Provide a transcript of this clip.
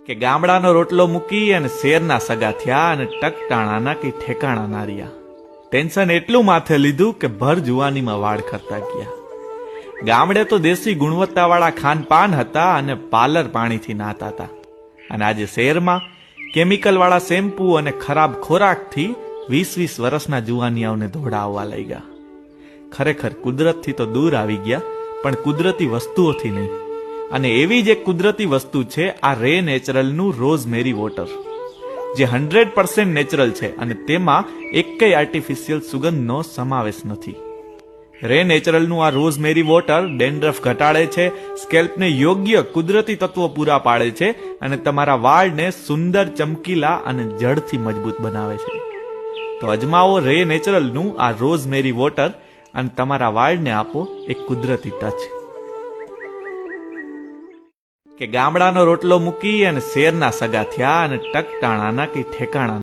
કે ગામડાનો રોટલો મૂકી અને શેરના સગા થયા અને ટકટાણાના કઈ ઠેકાણા ના રહ્યા. ટેન્શન એટલું માથે લીધું કે ભર જુવાનીમાં વાળ ખરતા ગયા. ગામડે તો દેશી ગુણવત્તાવાળા ખાનપાન હતા અને પાર્લર પાણીથી નાતા હતા, અને આજે શહેરમાં કેમિકલવાળા શેમ્પૂ અને ખરાબ ખોરાકથી 20-20 વર્ષના જુવાનિયાઓને ધોળાવવા લઈ ગયા. ખરેખર કુદરતથી તો દૂર આવી ગયા, પણ કુદરતી વસ્તુઓથી નહીં. અને એવી જ એક કુદરતી વસ્તુ છે આ રે નેચરલનું રોઝમેરી વોટર, જે 100% નેચરલ છે અને તેમાં એકેય આર્ટિફિશિયલ સુગંધનો સમાવેશ નથી. રે નેચરલનું આ રોઝમેરી વોટર ડેન્ડ્રફ ઘટાડે છે, સ્કેલ્પને યોગ્ય કુદરતી તત્વો પૂરા પાડે છે અને તમારા વાળને સુંદર, ચમકીલા અને જડથી મજબૂત બનાવે છે. તો અજમાવો રે નેચરલનું આ રોઝમેરી વોટર અને તમારા વાળને આપો એક કુદરતી ટચ. કે ગામડાનો રોટલો મૂકી અને શેરના સગા થયા અને ટકટાણાના કઈ ઠેકાણા